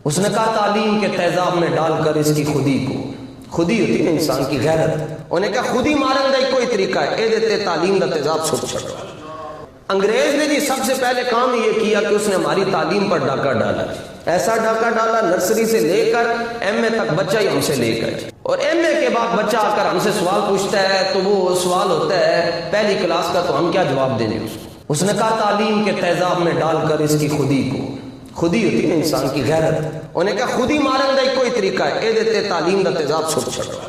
اس نے کہا تعلیم کے تیزاب میں ڈال کر اس کی خودی کو، خودی ہوتی ہے انسان کی غیرت، انہیں کہا خودی مارن دا کوئی طریقہ ہے، اے دیتے تعلیم دا تیزاب سٹ چھڑا۔ انگریز نے جی سب سے پہلے کام یہ کیا کہ اس نے ہماری تعلیم پر ڈاکہ ڈالا، ایسا ڈاکہ ڈالا نرسری سے لے کر ایم اے تک بچہ ہی ہم سے لے کر، اور ایم اے کے بعد بچہ آ کر ہم سے سوال پوچھتا ہے تو وہ سوال ہوتا ہے پہلی کلاس کا، تو ہم کیا جواب دیں گے اس کو؟ اس نے کہا تعلیم کے تیزاب میں ڈال کر اس کی خودی کو، خودی ہوتی ہے انسان کی غیرت، انہیں کہا خودی مارن دا کوئی طریقہ ہے، اے دیتے تعلیم دا تیزاب سٹ چھڑا،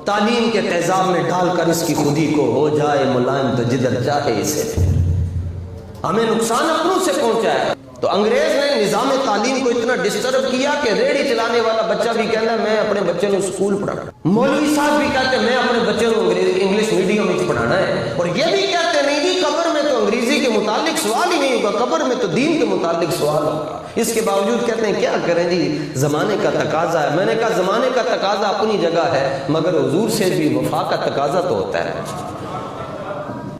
تعلیم کے تیزاب میں ڈال کر اس کی خودی کو، ہو جائے ملائم تو جدھر چاہے اسے، ہمیں نقصان اپنوں سے پہنچا ہے۔ تو انگریز نے نظام تعلیم کو اتنا ڈسٹرب کیا کہ ریڑھی چلانے والا بچہ بھی کہتا ہے میں اپنے بچے کو اسکول پڑھانا، مولوی صاحب بھی کہتے ہیں میں اپنے بچے کو انگلش میڈیم میں پڑھانا ہے، اور یہ بھی کہتے ہیں نہیں جی قبر میں تو انگریزی کے متعلق سوال ہی نہیں ہوگا، قبر میں تو دین کے متعلق سوال ہوگا۔ اس کے باوجود کہتے ہیں کیا کریں جی زمانے کا تقاضا ہے۔ میں نے کہا زمانے کا تقاضا اپنی جگہ ہے، مگر حضور سے بھی وفا کا تقاضا تو ہوتا ہے۔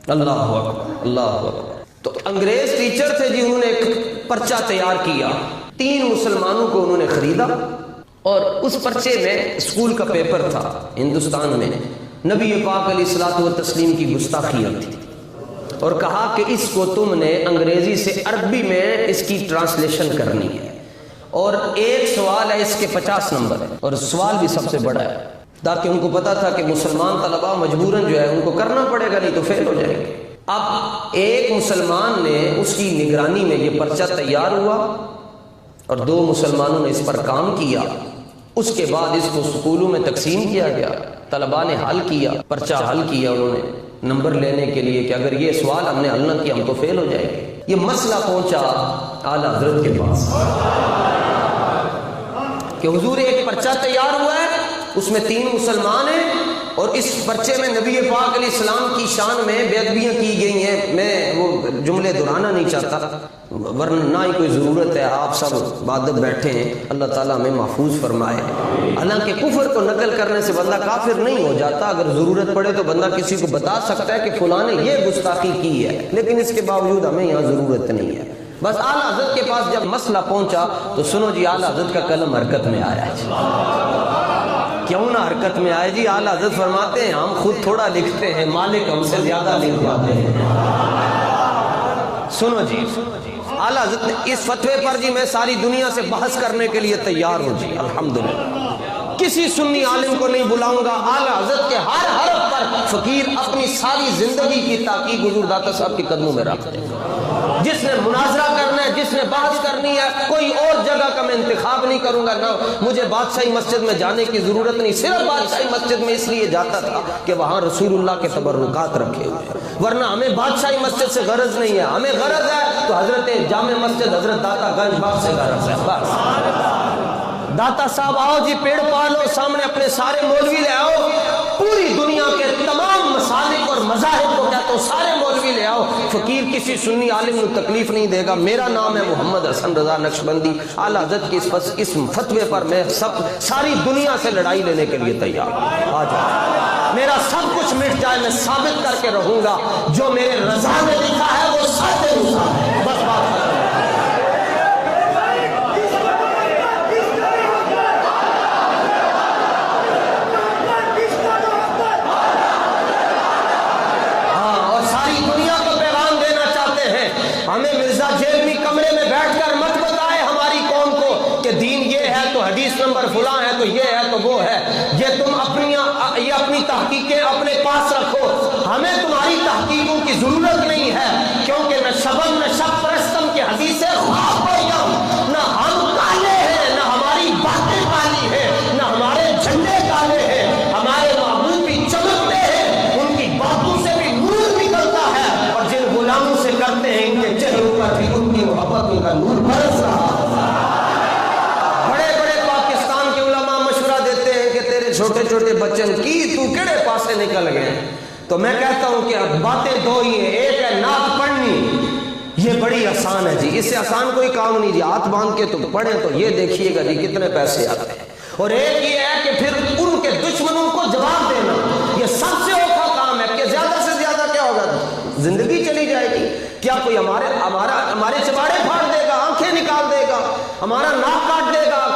اللہ اکبر، اللہ اکبر۔ تو انگریز ٹیچر تھے جی، انہوں نے ایک پرچہ تیار کیا، 3 مسلمانوں کو انہوں نے خریدا، اور اس پرچے میں اسکول کا پیپر تھا ہندوستان میں، نبی پاک علیہ الصلوۃ والتسلیم کی گستاخیاں تھی، اور کہا کہ اس کو تم نے انگریزی سے عربی میں اس کی ٹرانسلیشن کرنی ہے، اور ایک سوال ہے اس کے 50 نمبر ہے، اور سوال بھی سب سے بڑا ہے، تاکہ ان کو پتا تھا کہ مسلمان طلباء مجبوراً جو ہے ان کو کرنا پڑے گا، نہیں تو فیل ہو جائیں گے۔ اب ایک مسلمان نے اس کی نگرانی میں یہ پرچہ تیار ہوا، اور 2 مسلمانوں نے اس پر کام کیا، اس کے بعد اس کو سکولوں میں تقسیم کیا گیا، طلباء نے حل کیا، پرچہ حل کیا انہوں نے نمبر لینے کے لیے کہ اگر یہ سوال ہم نے حل نہ کیا ہم تو فیل ہو جائیں گے۔ یہ مسئلہ پہنچا اعلیٰ حضرت کے پاس کہ حضور ایک پرچہ تیار ہوا ہے، اس میں 3 مسلمان ہیں، اور اس پرچے میں نبی پاک علیہ السلام کی شان میں بے ادبیاں کی گئی ہیں، میں وہ جملے دہرانا نہیں چاہتا ورنہ نہ ہی کوئی ضرورت ہے، آپ سب بادب بیٹھے ہیں، اللہ تعالیٰ ہمیں محفوظ فرمائے۔ حالانکہ کفر کو نقل کرنے سے بندہ کافر نہیں ہو جاتا، اگر ضرورت پڑے تو بندہ کسی کو بتا سکتا ہے کہ فلاں نے یہ گستاخی کی ہے، لیکن اس کے باوجود ہمیں یہاں ضرورت نہیں ہے۔ بس اعلیٰ حضرت کے پاس جب مسئلہ پہنچا تو سنو جی اعلیٰ حضرت کا قلم حرکت میں آیا ہے، کیوں نہ حرکت میں آئے جی؟ اعلیٰ حضرت فرماتے ہیں ہم خود تھوڑا لکھتے ہیں، مالک ہم سے زیادہ لکھ جاتے ہیں۔ سنو جی اعلیٰ حضرت نے اس فتوے پر جی میں ساری دنیا سے بحث کرنے کے لیے تیار ہوں جی، الحمدللہ کسی سنی عالم کو نہیں بلاؤں گا، اعلیٰ حضرت کے ہر حرف پر فقیر اپنی ساری زندگی کی تحقیق حضور داتا صاحب کے قدموں میں رکھتے ہیں۔ جس نے مناظرہ کرنا ہے، جس نے بحث کرنی ہے، کوئی اور جگہ کا میں انتخاب نہیں کروں گا، نہ مجھے بادشاہی مسجد میں جانے کی ضرورت نہیں، صرف بادشاہی مسجد میں اس لیے جاتا تھا کہ وہاں رسول اللہ کے تبرکات رکھے ہوئے، ورنہ ہمیں بادشاہی مسجد سے غرض نہیں ہے، ہمیں غرض ہے تو حضرت جامع مسجد حضرت داتا گنج باغ سے غرض ہے۔ بس داتا صاحب آؤ جی پیڑ پالو، سامنے اپنے سارے مولوی لے آؤ، پوری دنیا کے تمام مسالک اور مذاہب کو کہتا ہوں سارے مولوی لے آؤ، فقیر کسی سنی عالم کو تکلیف نہیں دے گا۔ میرا نام ہے محمد حسن رضا نقشبندی، اعلیٰ حضرت کی اس فتوے پر میں ساری دنیا سے لڑائی لینے کے لیے تیار ہوں، آ جاؤ، میرا سب کچھ مٹ جائے میں ثابت کر کے رہوں گا جو میرے رضا نے لکھا ہے وہ سچ ہے، بس بات ختم۔ ہمیں مرزا جیلمی کمرے میں بیٹھ کر مت بتائے ہماری قوم کو کہ دین یہ ہے تو حدیث نمبر فلاں ہے تو یہ ہے تو وہ ہے، یہ تم اپنی تحقیقیں اپنے پاس رکھو، ہمیں تمہاری تحقیقوں کی ضرورت نہیں ہے، کیونکہ نہ شبن نہ شب پرستم کی حدیثیں خواب پڑھ جاؤں، نہ ہم کالے ہیں، نہ ہماری باتیں کالی ہیں، نہ ہمارے جھنڈے کالے ہیں، ہمارے معبود بھی چمکتے ہیں، ان کی باتوں سے بھی نور نکلتا ہے، اور جن غلاموں سے کرتے ہیں ان کے چہروں پر بھی ان کی محبتوں کا نور برس رہا ہے۔ بڑے بڑے پاکستان کے علماء مشورہ دیتے ہیں کہ تیرے چھوٹے چھوٹے بچن کی تو کیڑے پاسے نکل گئے، تو میں کہتا ہوں کہ اب باتیں 2 ہی ہیں، ایک ہے نعت پڑھنی، یہ بڑی آسان ہے جی، اس سے آسان کوئی کام نہیں جی، ہاتھ باندھ کے تم پڑھیں تو یہ دیکھیے گا جی کتنے پیسے آتے ہیں، اور ایک یہ ہے کہ پھر ان کے دشمنوں کو جواب دینا، یہ سب سے اوکھا کام ہے کہ زیادہ سے زیادہ کیا ہوگا، زندگی چلی جائے گی، کیا کوئی ہمارے چباڑے پھاڑ دے گا، آنکھیں نکال دے گا، ہمارا ناک کاٹ دے گا،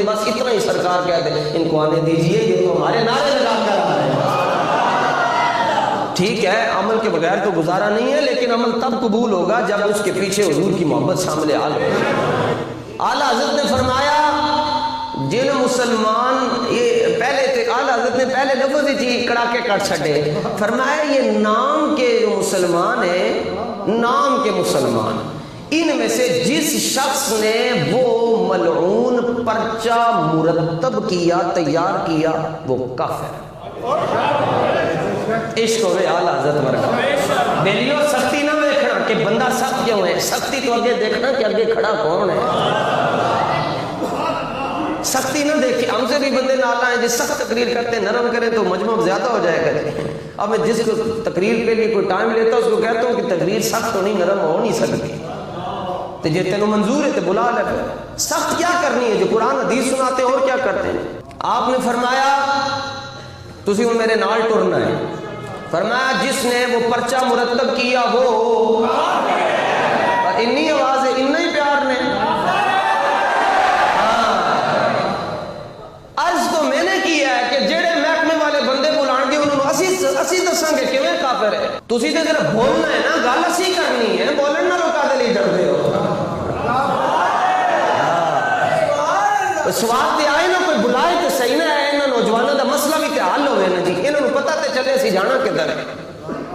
بس اتنا ہی سرکار کہہ دیں ان کو آنے دیجئے، یہ تو ہمارے نعرے لگا کر آ رہے ہیں۔ ٹھیک ہے عمل کے بغیر تو گزارا نہیں ہے، لیکن عمل تب قبول ہوگا جب اس کے پیچھے حضور کی محبت شامل حال ہو۔ اعلیٰ حضرت نے فرمایا جن مسلمان یہ پہلے اعلیٰ حضرت نے پہلے لفظ ہی کڑاکے کٹ چھڑے، فرمایا یہ نام کے جو مسلمان ہیں، نام کے مسلمان، ان میں سے جس شخص نے وہ ملعون پرچہ مرتب کیا، تیار کیا، وہ کافر ہے۔ عشق ہوئے اعلیٰ حضرت ورگا۔ بیلیو سختی نہ دیکھنا کہ بندہ سخت کیوں ہے، سختی تو آگے دیکھنا کہ آگے کھڑا کون ہے۔ سختی نہ دیکھی، ہم سے بھی بندے نالا ہیں جس سخت تقریر کرتے ہیں، نرم کریں تو مجموع زیادہ ہو جائے گا۔ اب میں جس کو تقریر کے لیے کوئی ٹائم لیتا ہوں اس کو کہتا ہوں کہ تقریر سخت ہونی، نرم ہو نہیں سکتی، تو جے تینوں منظور ہے تو بلا لے۔ سخت کیا کرنی ہے؟ جو قرآن حدیث سناتے اور کیا کرتے ہیں؟ آپ نے فرمایا تسی ہوں میرے نال ٹرنا ہے، فرمایا جس نے وہ پرچہ مرتب کیا وہ انی آواز ہے، اتنا ہی پیار نے عرض تو میں نے کیا ہے کہ جڑے محکمے والے بندے بلان گے انہوں اسی دساں گے کہ میں کافر ہے۔ تسی تے ذرا بولنا ہے نا، گل اسی کرنی ہے، بولن نہ روکا دے لیڈر دے ہو۔ سواد تے آئے نا کوئی بلائے تے صحیح نہ ہے، انہاں نوجوانوں دا مسئلہ بھی تے حل ہوئے نا جی، انہوں نے پتہ تے چلے اسی جانا کدھر ہے،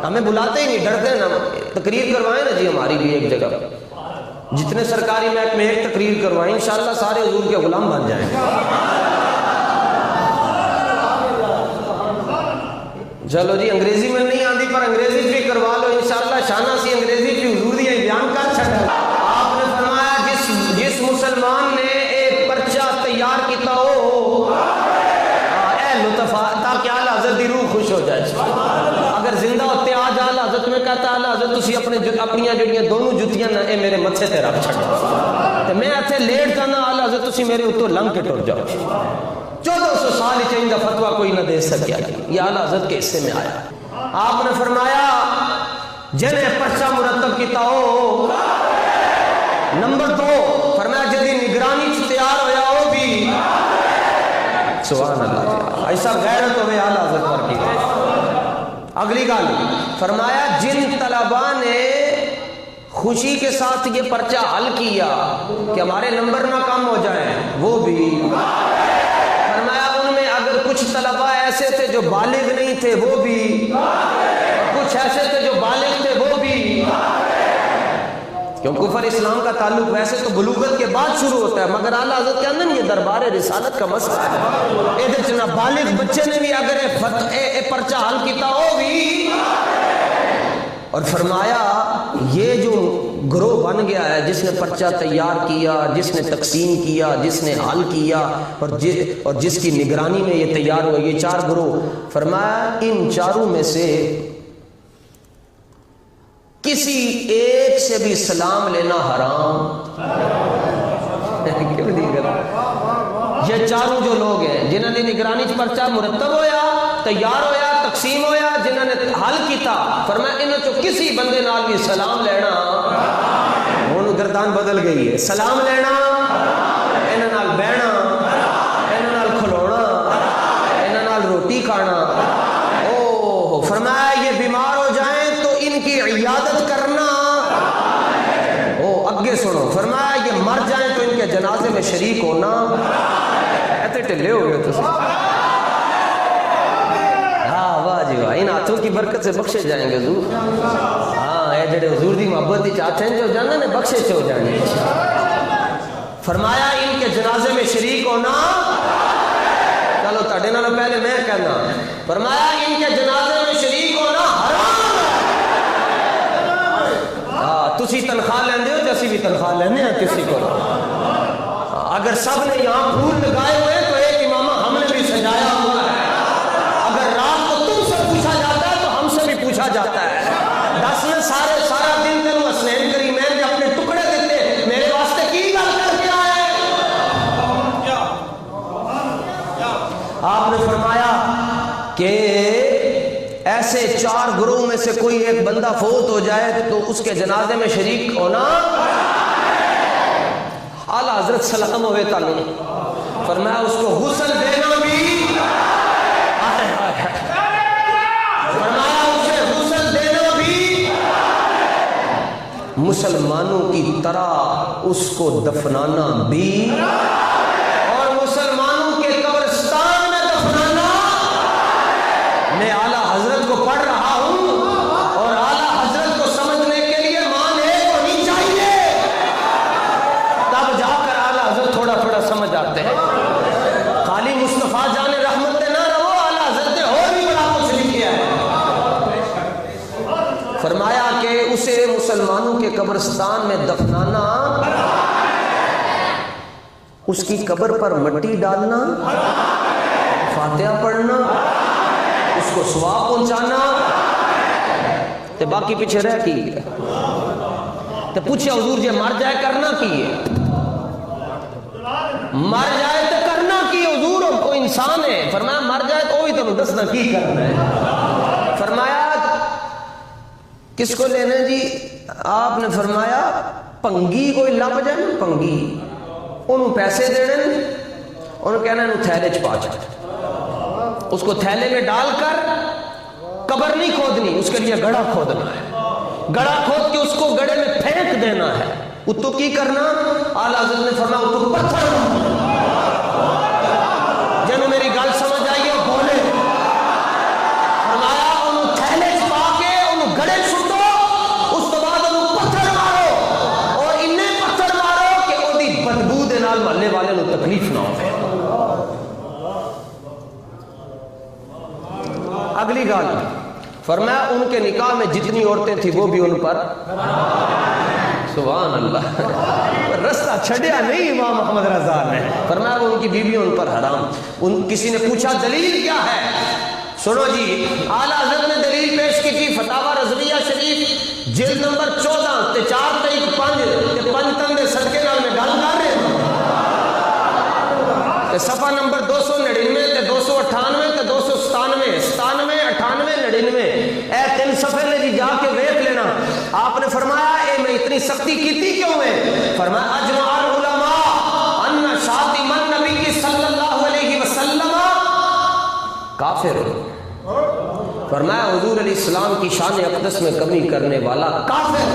ہمیں بلاتے ہی نہیں، ڈرتے نا۔ تقریر کروائیں نا جی ہماری بھی ایک جگہ، جتنے سرکاری محکمے ایک تقریر کروائیں، انشاءاللہ سارے حضور کے غلام بن جائیں گے۔ چلو جی انگریزی میں نہیں آتی پر انگریزی بھی کروا لو انشاءاللہ، شانہ سی انگریزی بھی حضور دی بیان کر چھڑا۔ آپ نے فرمایا جس مسلمان نے ایک پرچہ تیار کیتا ہو اے لطفا، تاکہ اعلیٰ حضرت دی روح خوش ہو جائے۔ اگر زندہ ہوتے آج اعلیٰ حضرت میں کہتا اعلیٰ حضرت تسی اپنی جڑیاں دونوں جتیاں نہ اے میرے متھے تے رکھ چھڑو، تے میں ایتھے لیٹ جانا، اعلیٰ حضرت تسی میرے اتوں لنگ کے ٹر جاؤ۔ 1400 سال چینج کا فتویٰ کوئی نہ دے سکیا، یہ اعلیٰ حضرت کے حصے میں آیا۔ آپ نے فرمایا جنہیں پرچہ مرتب کیتا ہو، نمبر 2 فرمایا جدی نگرانی تیار ہویا ہو بھی، سبحان اللہ، ایسا غیرت ہوئے اعلیٰ حضرت پر کی۔ اگلی گال فرمایا جن طلباء نے خوشی کے ساتھ یہ پرچہ حل کیا کہ ہمارے نمبر نہ کم ہو جائیں، وہ بھی۔ فرمایا ان میں اگر کچھ طلباء ایسے تھے جو بالغ نہیں تھے، وہ بھی، اور کچھ ایسے تھے جو بالغ تھے، وہ بھی۔ کیوں کفر اسلام کا تعلق ویسے تو بلوغت کے بعد شروع ہوتا ہے، مگر اعلیٰ حضرت کے اندر یہ دربار رسالت کا مسئلہ ہے، ادھر چنا بالغ بچے نے بھی اگر اے پرچہ حل کیتا ہو بھی۔ اور فرمایا یہ جو گروہ بن گیا ہے جس نے پرچہ تیار کیا، جس نے تقسیم کیا، جس نے حل کیا، اور جس کی نگرانی میں یہ تیار ہوا، یہ 4 گروہ، فرمایا ان چاروں میں سے کسی ایک سے بھی سلام لینا حرام۔ کیوں نہیں کرا؟ یہ چاروں جو لوگ ہیں جنہوں نے نگرانی پرچہ مرتب ہویا، تیار ہویا، تقسیم ہویا، جنہوں نے حل کیتا، فرمایا انہوں چو کسی بندے نال بھی سلام لینا، انہوں گردان بدل گئی ہے، سلام لینا، انہوں نال بہنا، انہوں نال کھلونا، انہوں نال روٹی کھانا، فرمایا یہ بیمار ہو جائیں تو ان کی عیادت کرنا، اگے سنو، فرمایا یہ مر جائیں تو ان کے جنازے میں شریک ہونا۔ ایتے ٹلے ہو گئے تو ہاں واہ جی واہ، ان ہاتھوں کی برکت سے بخشے جائیں گے حضور۔ ہاں اے جڑے حضور دی محبت دی چاہتے ہیں جو جانا نے بخشے ہو جائیں گے۔ فرمایا ان کے جنازے میں شریک ہونا، چلو تاڑے نال پہلے میں کہنا، فرمایا ان کے جنازے میں شریک ہونا حرام۔ تسی تنخواہ لیندے ہو جیسی بھی تنخواہ لیندے ہیں کسی کو، اگر سب نے یہاں پھول لگائے ہوئے تو ایک امامہ ہم نے بھی سجایا ہوا ہے، اگر رات کو تم سے پوچھا جاتا ہے تو ہم سے بھی پوچھا جاتا ہے۔ 10 نے سارا دن تینوں حسنین کریمین نے اپنے ٹکڑے دیتے، میرے واسطے کی گل کر کے آئے؟ آپ نے فرمایا کہ ایسے 4 گروہ میں سے کوئی ایک بندہ فوت ہو جائے تو اس کے جنازے میں شریک ہونا۔ اعلیٰ حضرت سلام ہوئے تعلق فرمایا اس کو غسل دینا بھی، فرمایا اسے غسل دینا بھی، مسلمانوں کی طرح اس کو دفنانا بھی، اور مسلمانوں کے قبرستان میں دفنانا۔ میں اعلیٰ حضرت کو پڑھ رہا ہوں اور اعلیٰ حضرت کو سمجھنے کے لیے مان ایک ہونی چاہیے، تب جا کر اعلیٰ حضرت تھوڑا تھوڑا سمجھ آتے ہیں۔ خالی مصطفیٰ جان رحمت نہ رہو، اعلیٰ حضرت نے اور بھی بڑا کچھ لکھا ہے۔ فرمایا کہ اسے مسلمانوں کے قبرستان میں دفنانا، اس کی قبر پر مٹی ڈالنا، فاتحہ پڑھنا، اس کو ثواب پہنچانا، تے باقی پیچھے رہ کی ہے۔ تے پوچھے حضور جی مر جائے کرنا کی ہے؟ مر جائے تو کرنا کی حضور؟ کوئی انسان ہے؟ فرمایا مر جائے تو وہی تو دسنا کی کرنا ہے۔ فرمایا کس کو لینا جی؟ آپ نے فرمایا پنگی کوئی لب جائے نا، پنگی، انہوں پیسے دینے، انہوں کہنا انہوں تھیلے چ پا جائے، اس کو تھیلے میں ڈال کر، قبر نہیں کھودنی، اس کے لیے گڑھا کھودنا ہے، گڑھا کھود کے اس کو گڑھے میں پھینک دینا ہے۔ اتو کی کرنا؟ اعلیٰ حضرت نے فرمایا اتو پتھر، جنہوں میری گل سمجھ آئیے بولے۔ فرمایا انہوں تھیلے چ پا کے انہوں گڑھے چھٹو، اس تو بعد انہوں پتھر مارو، اور انہیں پتھر مارو کہ وہ دی بدبو دے نال محلے والے انہوں تکلیف نہ ہو۔ اگلی گال فرمایا ان کے نکاح میں جتنی عورتیں تھیں وہ بھی ان پر، سبحان اللہ، رستہ چھڑیا نہیں امام محمد رضا نے، فرمایا وہ ان کی بیوی ان پر حرام۔ کسی نے پوچھا دلیل کیا ہے؟ سنو جی، اعلیٰ حضرت نے دلیل پیش کی تھی فتاوی رضویہ شریف جلد نمبر 14 تے 4 تے 5 تے 5 تن دے صدقے نال میں گل کر رہے ہیں، صفحہ نمبر 299 تے 298 تے 297 97 98 99 اے 3 صفحے نے جی جا کے دیکھ لینا۔ آپ نے فرمایا اے میں اتنی سختی کیتی کیوں ہے؟ فرمایا اجمع العلماء ان شاتم النبی صلی اللہ علیہ وسلم کافر، فرمایا حضور علیہ السلام کی شان اقدس میں کمی کرنے والا کافر۔